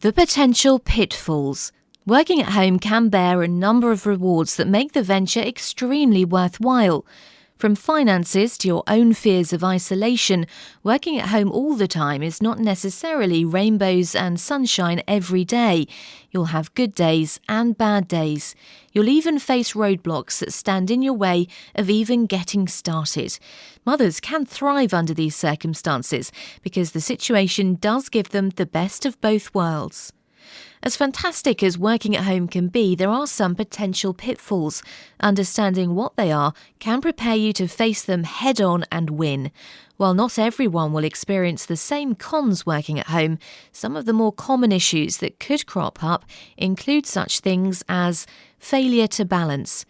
The potential pitfalls. Working at home can bear a number of rewards that make the venture extremely worthwhile. From finances to your own fears of isolation, working at home all the time is not necessarily rainbows and sunshine every day. You'll have good days and bad days. You'll even face roadblocks that stand in your way of even getting started. Mothers can thrive under these circumstances because the situation does give them the best of both worlds. As fantastic as working at home can be, there are some potential pitfalls. Understanding what they are can prepare you to face them head-on and win. While not everyone will experience the same cons working at home, some of the more common issues that could crop up include such things as failure to balance.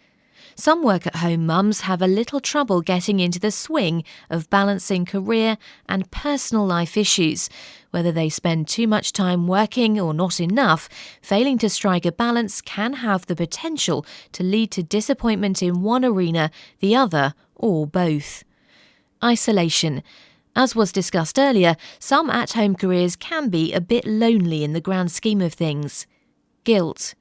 Some work-at-home mums have a little trouble getting into the swing of balancing career and personal life issues. Whether they spend too much time working or not enough, failing to strike a balance can have the potential to lead to disappointment in one arena, the other, or both. Isolation. As was discussed earlier, some at-home careers can be a bit lonely in the grand scheme of things. Guilt.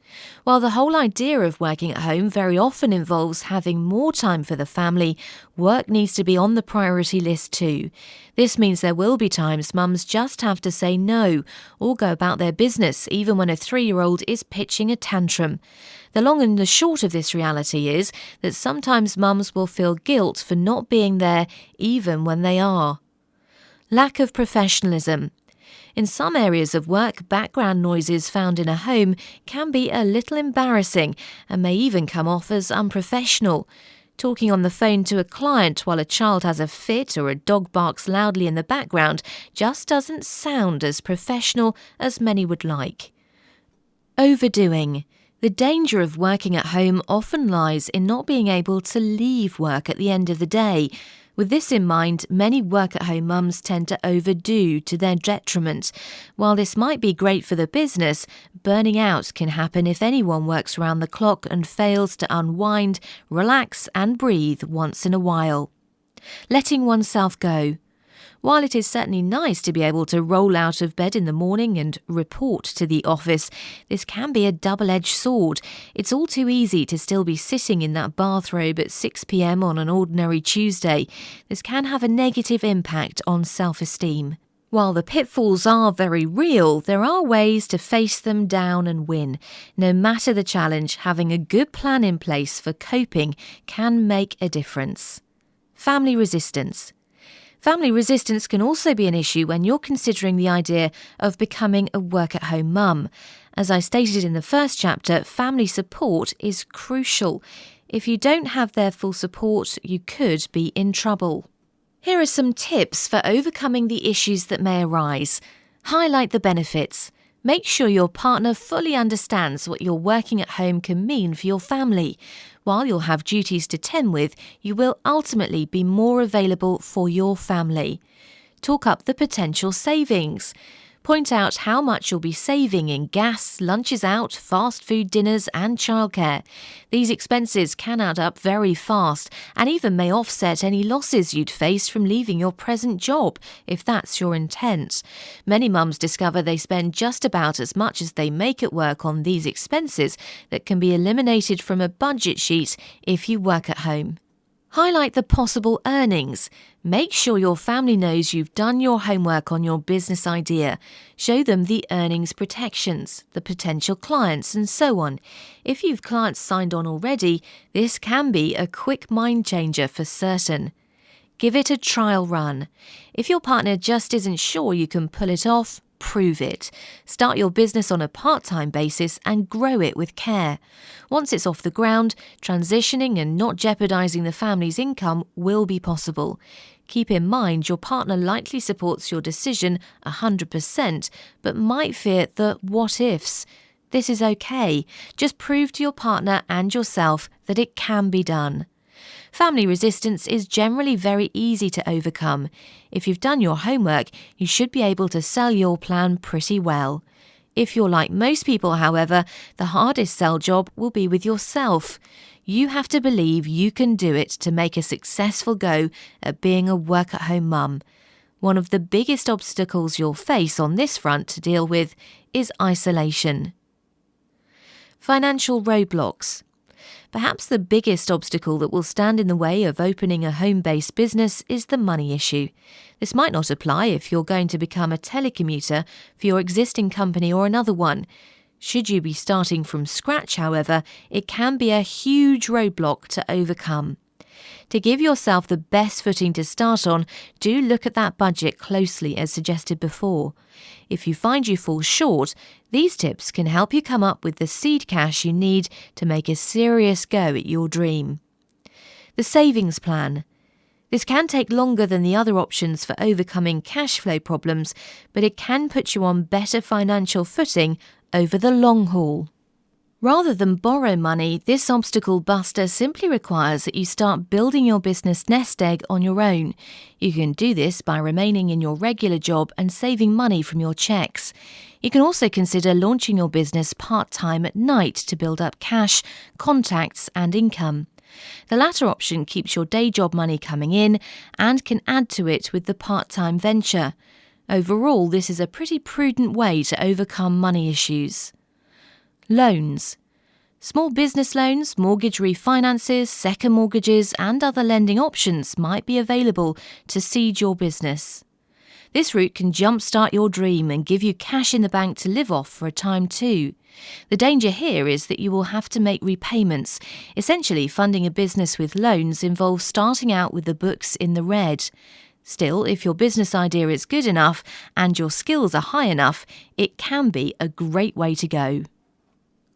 While the whole idea of working at home very often involves having more time for the family, work needs to be on the priority list too. This means there will be times mums just have to say no or go about their business even when a 3-year-old is pitching a tantrum. The long and the short of this reality is that sometimes mums will feel guilt for not being there even when they are. Lack of professionalism. In some areas of work, background noises found in a home can be a little embarrassing and may even come off as unprofessional. Talking on the phone to a client while a child has a fit or a dog barks loudly in the background just doesn't sound as professional as many would like. Overdoing. The danger of working at home often lies in not being able to leave work at the end of the day. With this in mind, many work-at-home mums tend to overdo to their detriment. While this might be great for the business, burning out can happen if anyone works around the clock and fails to unwind, relax and breathe once in a while. Letting oneself go. While it is certainly nice to be able to roll out of bed in the morning and report to the office, this can be a double-edged sword. It's all too easy to still be sitting in that bathrobe at 6 p.m. on an ordinary Tuesday. This can have a negative impact on self-esteem. While the pitfalls are very real, there are ways to face them down and win. No matter the challenge, having a good plan in place for coping can make a difference. Family resistance. Family resistance can also be an issue when you're considering the idea of becoming a work-at-home mum. As I stated in the first chapter, family support is crucial. If you don't have their full support, you could be in trouble. Here are some tips for overcoming the issues that may arise. Highlight the benefits. Make sure your partner fully understands what your working at home can mean for your family. While you'll have duties to tend with, you will ultimately be more available for your family. Talk up the potential savings. Point out how much you'll be saving in gas, lunches out, fast food dinners and childcare. These expenses can add up very fast and even may offset any losses you'd face from leaving your present job, if that's your intent. Many mums discover they spend just about as much as they make at work on these expenses that can be eliminated from a budget sheet if you work at home. Highlight the possible earnings. Make sure your family knows you've done your homework on your business idea. Show them the earnings protections, the potential clients, and so on. If you've clients signed on already, this can be a quick mind changer for certain. Give it a trial run. If your partner just isn't sure you can pull it off, prove it. Start your business on a part-time basis and grow it with care. Once it's off the ground, transitioning and not jeopardizing the family's income will be possible. Keep in mind your partner likely supports your decision 100%, but might fear the what-ifs. This is okay. Just prove to your partner and yourself that it can be done. Family resistance is generally very easy to overcome. If you've done your homework, you should be able to sell your plan pretty well. If you're like most people, however, the hardest sell job will be with yourself. You have to believe you can do it to make a successful go at being a work-at-home mum. One of the biggest obstacles you'll face on this front to deal with is isolation. Financial roadblocks. Perhaps the biggest obstacle that will stand in the way of opening a home-based business is the money issue. This might not apply if you're going to become a telecommuter for your existing company or another one. Should you be starting from scratch, however, it can be a huge roadblock to overcome. To give yourself the best footing to start on, do look at that budget closely as suggested before. If you find you fall short, these tips can help you come up with the seed cash you need to make a serious go at your dream. The savings plan. This can take longer than the other options for overcoming cash flow problems, but it can put you on better financial footing over the long haul. Rather than borrow money, this obstacle buster simply requires that you start building your business nest egg on your own. You can do this by remaining in your regular job and saving money from your checks. You can also consider launching your business part-time at night to build up cash, contacts and income. The latter option keeps your day job money coming in and can add to it with the part-time venture. Overall, this is a pretty prudent way to overcome money issues. Loans. Small business loans, mortgage refinances, second mortgages and other lending options might be available to seed your business. This route can jumpstart your dream and give you cash in the bank to live off for a time too. The danger here is that you will have to make repayments. Essentially, funding a business with loans involves starting out with the books in the red. Still, if your business idea is good enough and your skills are high enough, it can be a great way to go.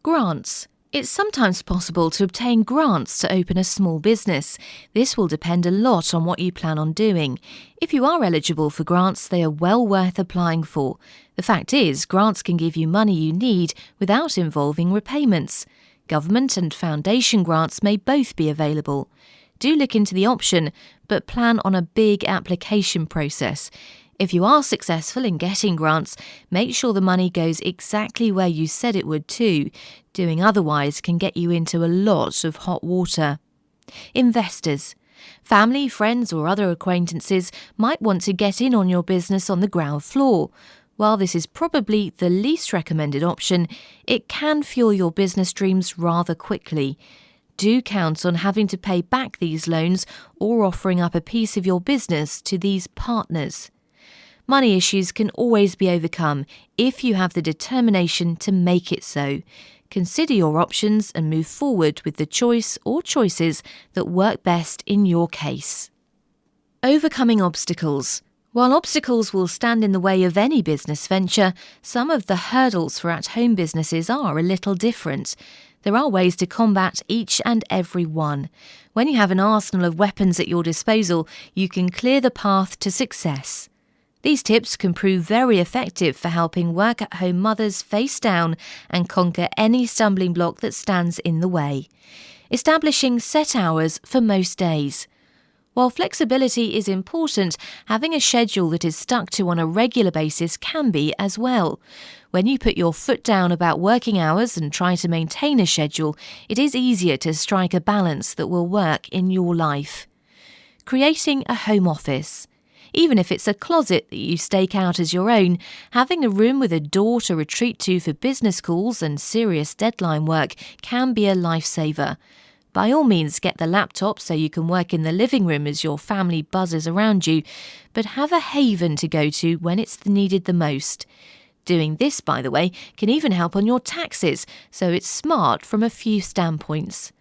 Grants. It's sometimes possible to obtain grants to open a small business. This will depend a lot on what you plan on doing. If you are eligible for grants, they are well worth applying for. The fact is, grants can give you money you need without involving repayments. Government and foundation grants may both be available. Do look into the option, but plan on a big application process. If you are successful in getting grants, make sure the money goes exactly where you said it would too. Doing otherwise can get you into a lot of hot water. Investors. Family, friends or other acquaintances might want to get in on your business on the ground floor. While this is probably the least recommended option, it can fuel your business dreams rather quickly. Do count on having to pay back these loans or offering up a piece of your business to these partners. Money issues can always be overcome if you have the determination to make it so. Consider your options and move forward with the choice or choices that work best in your case. Overcoming obstacles. While obstacles will stand in the way of any business venture, some of the hurdles for at-home businesses are a little different. There are ways to combat each and every one. When you have an arsenal of weapons at your disposal, you can clear the path to success. These tips can prove very effective for helping work-at-home mothers face down and conquer any stumbling block that stands in the way. Establishing set hours for most days. While flexibility is important, having a schedule that is stuck to on a regular basis can be as well. When you put your foot down about working hours and try to maintain a schedule, it is easier to strike a balance that will work in your life. Creating a home office. Even if it's a closet that you stake out as your own, having a room with a door to retreat to for business calls and serious deadline work can be a lifesaver. By all means, get the laptop so you can work in the living room as your family buzzes around you, but have a haven to go to when it's needed the most. Doing this, by the way, can even help on your taxes, so it's smart from a few standpoints.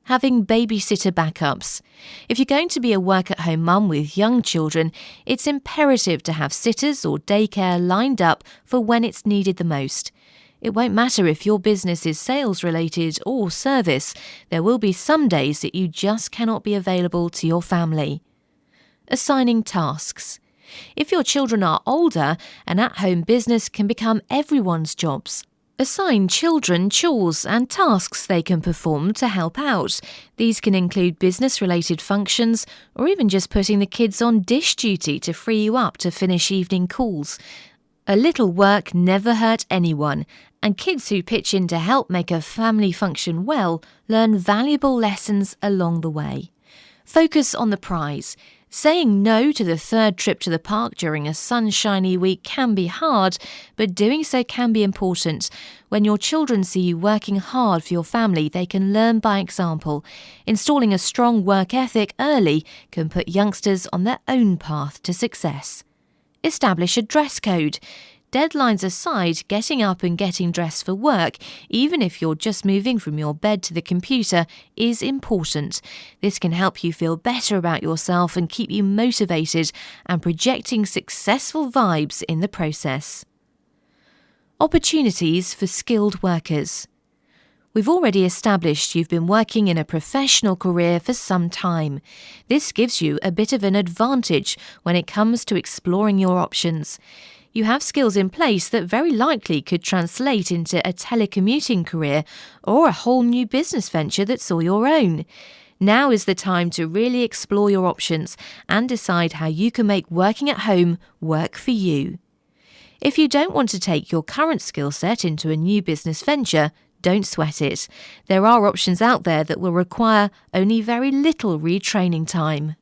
Having babysitter backups. If you're going to be a work-at-home mum with young children, it's imperative to have sitters or daycare lined up for when it's needed the most. It won't matter if your business is sales-related or service, there will be some days that you just cannot be available to your family. Assigning tasks. If your children are older, an at-home business can become everyone's jobs. Assign children chores and tasks they can perform to help out. These can include business-related functions or even just putting the kids on dish duty to free you up to finish evening calls. A little work never hurt anyone, and kids who pitch in to help make a family function well learn valuable lessons along the way. Focus on the prize. Saying no to the third trip to the park during a sunshiny week can be hard, but doing so can be important. When your children see you working hard for your family, they can learn by example. Installing a strong work ethic early can put youngsters on their own path to success. Establish a dress code. Deadlines aside, getting up and getting dressed for work, even if you're just moving from your bed to the computer, is important. This can help you feel better about yourself and keep you motivated and projecting successful vibes in the process. Opportunities for skilled workers. We've already established you've been working in a professional career for some time. This gives you a bit of an advantage when it comes to exploring your options. You have skills in place that very likely could translate into a telecommuting career or a whole new business venture that's all your own. Now is the time to really explore your options and decide how you can make working at home work for you. If you don't want to take your current skill set into a new business venture, don't sweat it. There are options out there that will require only very little retraining time.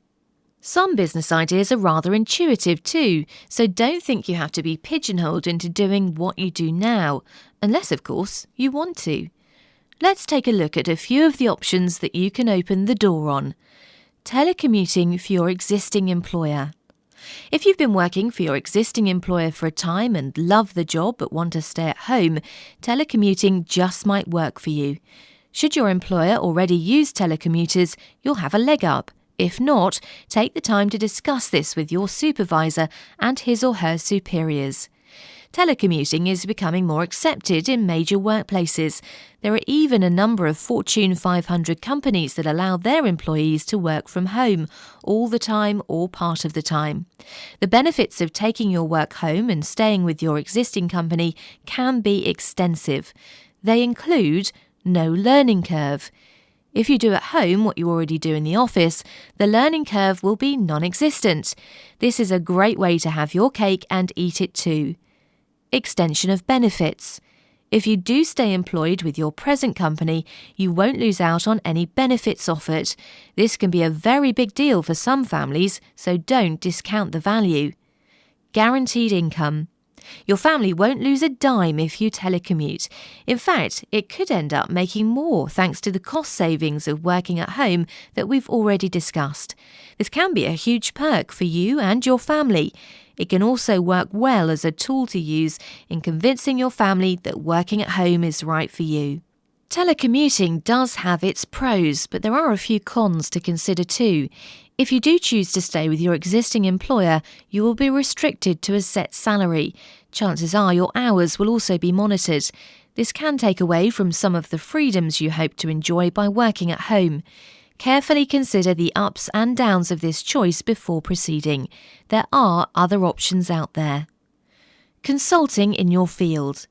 Some business ideas are rather intuitive too, so don't think you have to be pigeonholed into doing what you do now, unless, of course, you want to. Let's take a look at a few of the options that you can open the door on. Telecommuting for your existing employer. If you've been working for your existing employer for a time and love the job but want to stay at home, telecommuting just might work for you. Should your employer already use telecommuters, you'll have a leg up. If not, take the time to discuss this with your supervisor and his or her superiors. Telecommuting is becoming more accepted in major workplaces. There are even a number of Fortune 500 companies that allow their employees to work from home all the time or part of the time. The benefits of taking your work home and staying with your existing company can be extensive. They include no learning curve. If you do at home what you already do in the office, the learning curve will be non-existent. This is a great way to have your cake and eat it too. Extension of benefits. If you do stay employed with your present company, you won't lose out on any benefits offered. This can be a very big deal for some families, so don't discount the value. Guaranteed income. Your family won't lose a dime if you telecommute. In fact, it could end up making more thanks to the cost savings of working at home that we've already discussed. This can be a huge perk for you and your family. It can also work well as a tool to use in convincing your family that working at home is right for you. Telecommuting does have its pros, but there are a few cons to consider too. If you do choose to stay with your existing employer, you will be restricted to a set salary. Chances are your hours will also be monitored. This can take away from some of the freedoms you hope to enjoy by working at home. Carefully consider the ups and downs of this choice before proceeding. There are other options out there. Consulting in your field.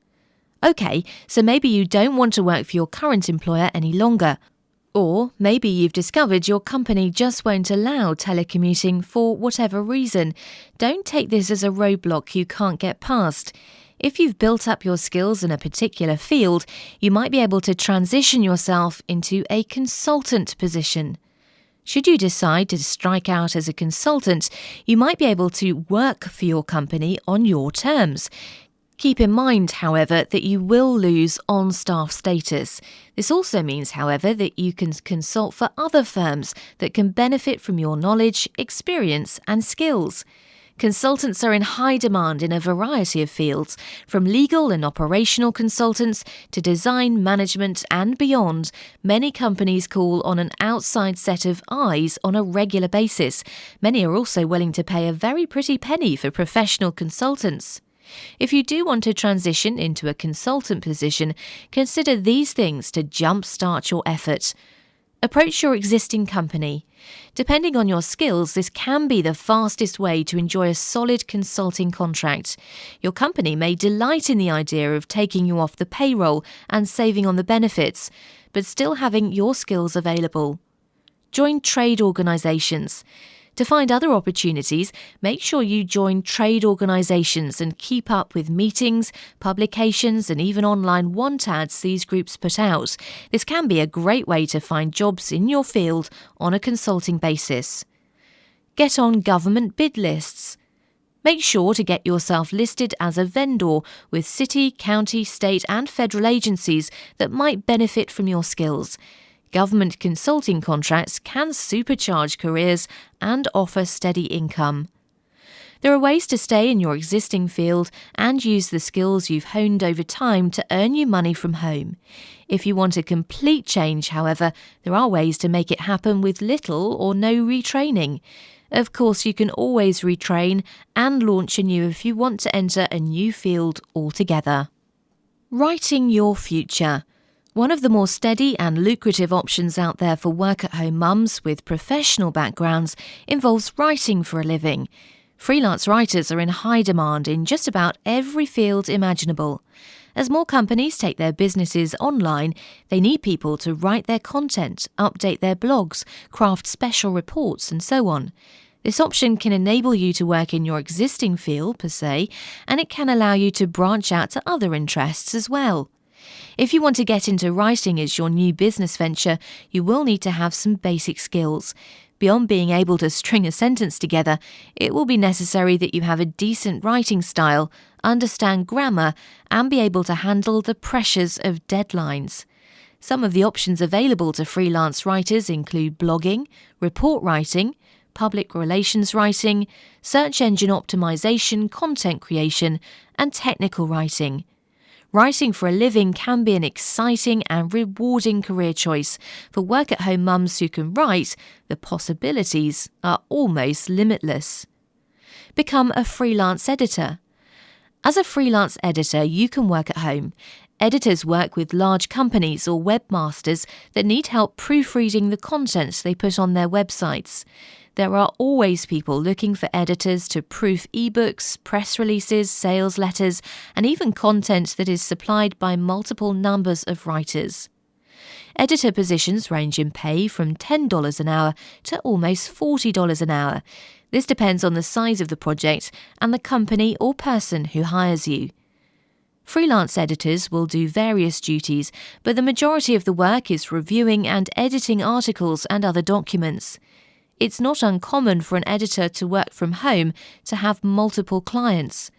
OK, so maybe you don't want to work for your current employer any longer. Or maybe you've discovered your company just won't allow telecommuting for whatever reason. Don't take this as a roadblock you can't get past. If you've built up your skills in a particular field, you might be able to transition yourself into a consultant position. Should you decide to strike out as a consultant, you might be able to work for your company on your terms. Keep in mind, however, that you will lose on-staff status. This also means, however, that you can consult for other firms that can benefit from your knowledge, experience and skills. Consultants are in high demand in a variety of fields, from legal and operational consultants to design, management and beyond. Many companies call on an outside set of eyes on a regular basis. Many are also willing to pay a very pretty penny for professional consultants. If you do want to transition into a consultant position, consider these things to jumpstart your effort. Approach your existing company. Depending on your skills, this can be the fastest way to enjoy a solid consulting contract. Your company may delight in the idea of taking you off the payroll and saving on the benefits, but still having your skills available. Join trade organisations. To find other opportunities, make sure you join trade organisations and keep up with meetings, publications and even online want ads these groups put out. This can be a great way to find jobs in your field on a consulting basis. Get on government bid lists. Make sure to get yourself listed as a vendor with city, county, state and federal agencies that might benefit from your skills. Government consulting contracts can supercharge careers and offer steady income. There are ways to stay in your existing field and use the skills you've honed over time to earn you money from home. If you want a complete change, however, there are ways to make it happen with little or no retraining. Of course, you can always retrain and launch anew if you want to enter a new field altogether. Writing your future. One of the more steady and lucrative options out there for work-at-home mums with professional backgrounds involves writing for a living. Freelance writers are in high demand in just about every field imaginable. As more companies take their businesses online, they need people to write their content, update their blogs, craft special reports, and so on. This option can enable you to work in your existing field, per se, and it can allow you to branch out to other interests as well. If you want to get into writing as your new business venture, you will need to have some basic skills. Beyond being able to string a sentence together, it will be necessary that you have a decent writing style, understand grammar, and be able to handle the pressures of deadlines. Some of the options available to freelance writers include blogging, report writing, public relations writing, search engine optimization, content creation, and technical writing. Writing for a living can be an exciting and rewarding career choice. For work-at-home mums who can write, the possibilities are almost limitless. Become a freelance editor. As a freelance editor, you can work at home. Editors work with large companies or webmasters that need help proofreading the content they put on their websites. There are always people looking for editors to proof ebooks, press releases, sales letters, and even content that is supplied by multiple numbers of writers. Editor positions range in pay from $10 an hour to almost $40 an hour. This depends on the size of the project and the company or person who hires you. Freelance editors will do various duties, but the majority of the work is reviewing and editing articles and other documents. It's not uncommon for an editor to work from home to have multiple clients.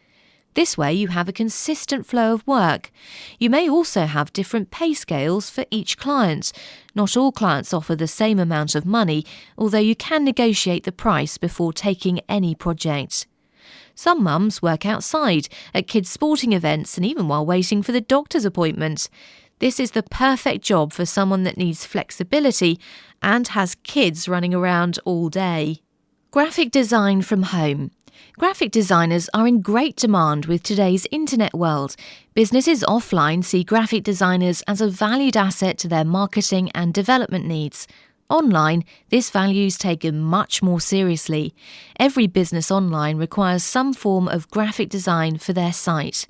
This way you have a consistent flow of work. You may also have different pay scales for each client. Not all clients offer the same amount of money, although you can negotiate the price before taking any project. Some mums work outside, at kids' sporting events, and even while waiting for the doctor's appointment. This is the perfect job for someone that needs flexibility and has kids running around all day. Graphic design from home. Graphic designers are in great demand with today's internet world. Businesses offline see graphic designers as a valued asset to their marketing and development needs. Online, this value is taken much more seriously. Every business online requires some form of graphic design for their site.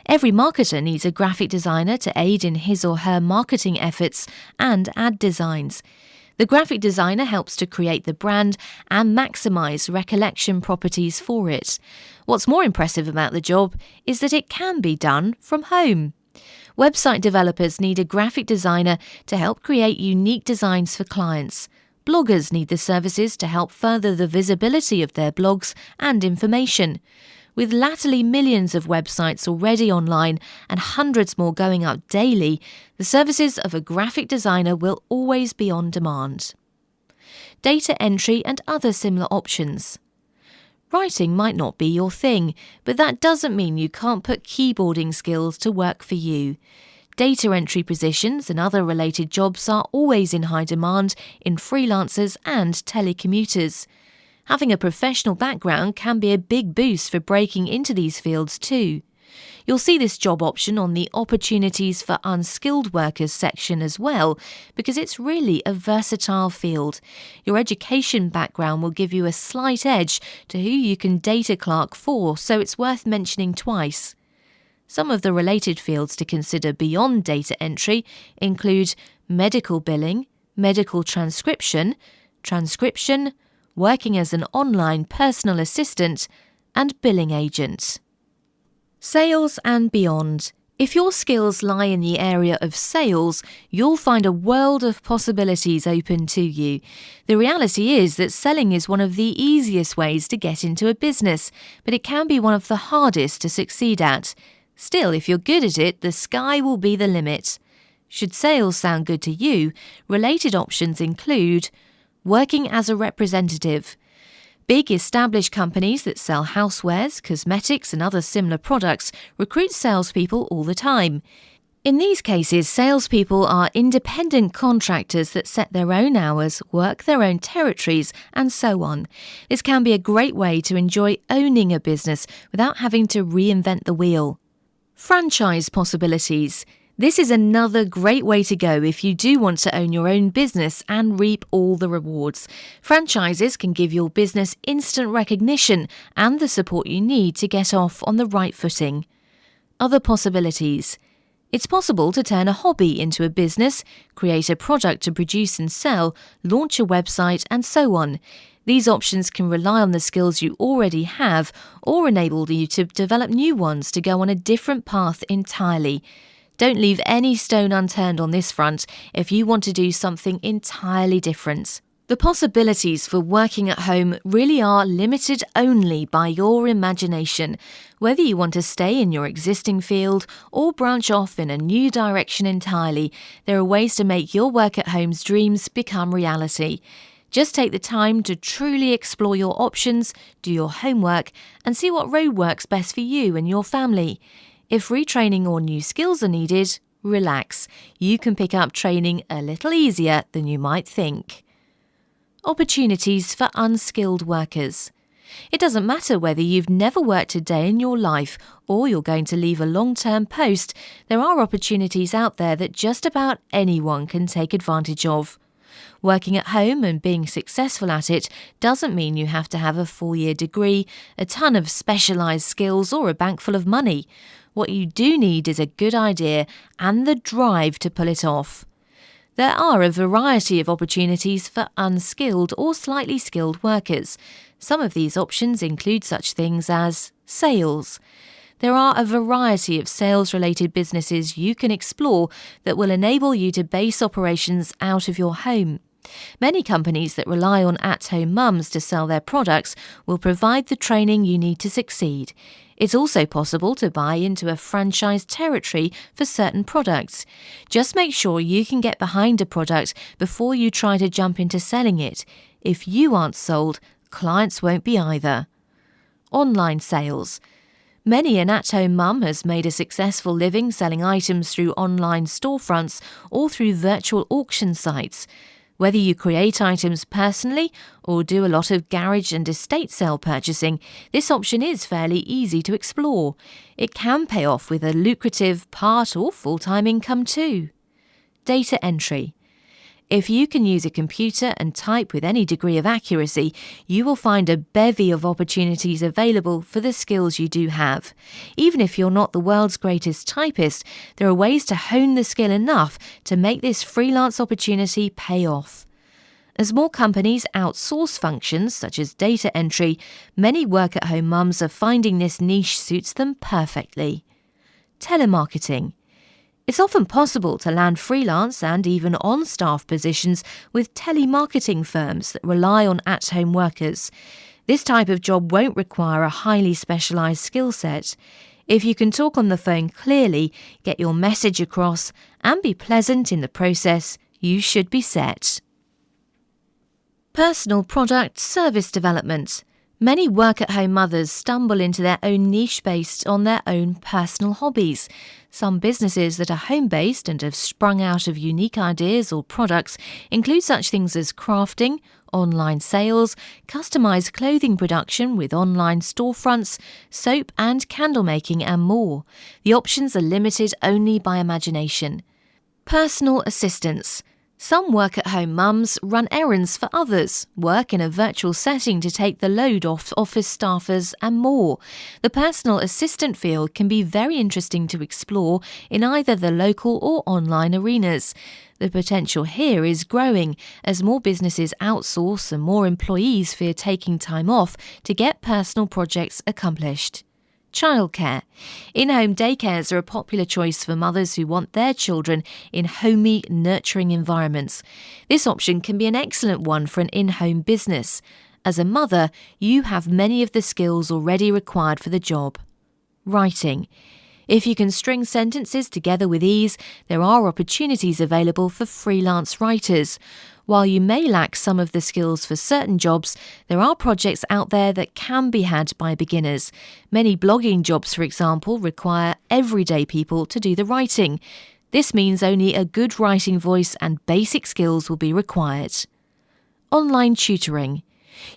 Every marketer needs a graphic designer to aid in his or her marketing efforts and ad designs. The graphic designer helps to create the brand and maximize recollection properties for it. What's more impressive about the job is that it can be done from home. Website developers need a graphic designer to help create unique designs for clients. Bloggers need the services to help further the visibility of their blogs and information. With latterly millions of websites already online and hundreds more going up daily, the services of a graphic designer will always be on demand. Data entry and other similar options. Writing might not be your thing, but that doesn't mean you can't put keyboarding skills to work for you. Data entry positions and other related jobs are always in high demand in freelancers and telecommuters. Having a professional background can be a big boost for breaking into these fields too. You'll see this job option on the Opportunities for Unskilled Workers section as well, because it's really a versatile field. Your education background will give you a slight edge to who you can data clerk for, so it's worth mentioning twice. Some of the related fields to consider beyond data entry include medical billing, medical transcription, working as an online personal assistant, and billing agent. Sales and beyond. If your skills lie in the area of sales, you'll find a world of possibilities open to you. The reality is that selling is one of the easiest ways to get into a business, but it can be one of the hardest to succeed at. Still, if you're good at it, the sky will be the limit. Should sales sound good to you, related options include working as a representative. Big established companies that sell housewares, cosmetics and other similar products recruit salespeople all the time. In these cases, salespeople are independent contractors that set their own hours, work their own territories, and so on. This can be a great way to enjoy owning a business without having to reinvent the wheel. Franchise possibilities. This is another great way to go if you do want to own your own business and reap all the rewards. Franchises can give your business instant recognition and the support you need to get off on the right footing. Other possibilities. It's possible to turn a hobby into a business, create a product to produce and sell, launch a website, and so on. These options can rely on the skills you already have or enable you to develop new ones to go on a different path entirely. Don't leave any stone unturned on this front if you want to do something entirely different. The possibilities for working at home really are limited only by your imagination. Whether you want to stay in your existing field or branch off in a new direction entirely, there are ways to make your work at home's dreams become reality. Just take the time to truly explore your options, do your homework, and see what road works best for you and your family. If retraining or new skills are needed, relax. You can pick up training a little easier than you might think. Opportunities for unskilled workers. It doesn't matter whether you've never worked a day in your life or you're going to leave a long-term post, there are opportunities out there that just about anyone can take advantage of. Working at home and being successful at it doesn't mean you have to have a 4-year degree, a ton of specialised skills or a bank full of money. What you do need is a good idea and the drive to pull it off. There are a variety of opportunities for unskilled or slightly skilled workers. Some of these options include such things as sales. There are a variety of sales-related businesses you can explore that will enable you to base operations out of your home. Many companies that rely on at-home mums to sell their products will provide the training you need to succeed. It's also possible to buy into a franchise territory for certain products. Just make sure you can get behind a product before you try to jump into selling it. If you aren't sold, clients won't be either. Online sales. Many an at-home mum has made a successful living selling items through online storefronts or through virtual auction sites. Whether you create items personally or do a lot of garage and estate sale purchasing, this option is fairly easy to explore. It can pay off with a lucrative part or full-time income too. Data entry. If you can use a computer and type with any degree of accuracy, you will find a bevy of opportunities available for the skills you do have. Even if you're not the world's greatest typist, there are ways to hone the skill enough to make this freelance opportunity pay off. As more companies outsource functions such as data entry, many work-at-home mums are finding this niche suits them perfectly. Telemarketing. It's often possible to land freelance and even on-staff positions with telemarketing firms that rely on at-home workers. This type of job won't require a highly specialised skill set. If you can talk on the phone clearly, get your message across, and be pleasant in the process, you should be set. Personal product service development. Many work-at-home mothers stumble into their own niche based on their own personal hobbies. Some businesses that are home-based and have sprung out of unique ideas or products include such things as crafting, online sales, customised clothing production with online storefronts, soap and candle making, and more. The options are limited only by imagination. Personal assistance. Some work-at-home mums run errands for others, work in a virtual setting to take the load off office staffers, and more. The personal assistant field can be very interesting to explore in either the local or online arenas. The potential here is growing as more businesses outsource and more employees fear taking time off to get personal projects accomplished. Childcare. In-home daycares are a popular choice for mothers who want their children in homey, nurturing environments. This option can be an excellent one for an in-home business. As a mother, you have many of the skills already required for the job. Writing. If you can string sentences together with ease, there are opportunities available for freelance writers. While you may lack some of the skills for certain jobs, there are projects out there that can be had by beginners. Many blogging jobs, for example, require everyday people to do the writing. This means only a good writing voice and basic skills will be required. Online tutoring.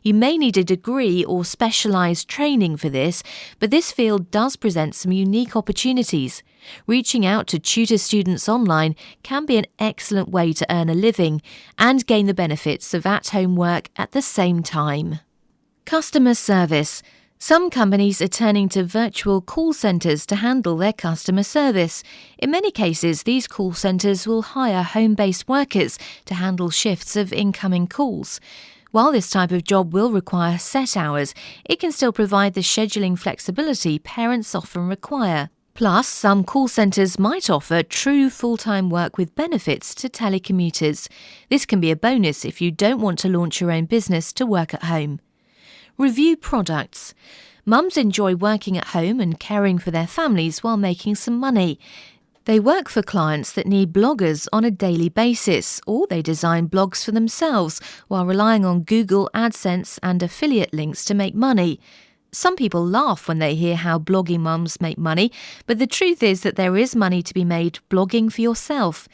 You may need a degree or specialised training for this, but this field does present some unique opportunities. Reaching out to tutor students online can be an excellent way to earn a living and gain the benefits of at-home work at the same time. Customer service. Some companies are turning to virtual call centres to handle their customer service. In many cases, these call centres will hire home-based workers to handle shifts of incoming calls. While this type of job will require set hours, it can still provide the scheduling flexibility parents often require. Plus, some call centres might offer true full-time work with benefits to telecommuters. This can be a bonus if you don't want to launch your own business to work at home. Review products. Mums enjoy working at home and caring for their families while making some money. They work for clients that need bloggers on a daily basis, or they design blogs for themselves while relying on Google AdSense and affiliate links to make money. Some people laugh when they hear how blogging mums make money, but the truth is that there is money to be made blogging for yourself.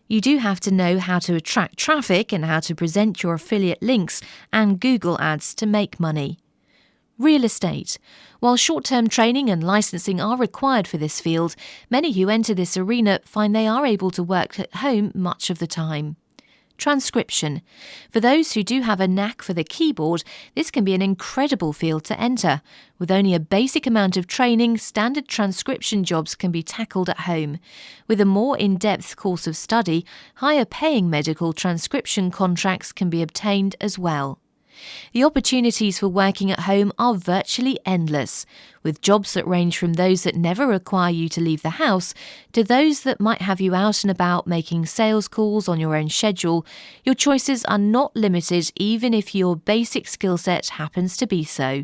You do have to know how to attract traffic and how to present your affiliate links and Google ads to make money. Real estate. While short-term training and licensing are required for this field, many who enter this arena find they are able to work at home much of the time. Transcription. For those who do have a knack for the keyboard, this can be an incredible field to enter. With only a basic amount of training, standard transcription jobs can be tackled at home. With a more in-depth course of study, higher-paying medical transcription contracts can be obtained as well. The opportunities for working at home are virtually endless, with jobs that range from those that never require you to leave the house to those that might have you out and about making sales calls on your own schedule. Your choices are not limited even if your basic skill set happens to be so.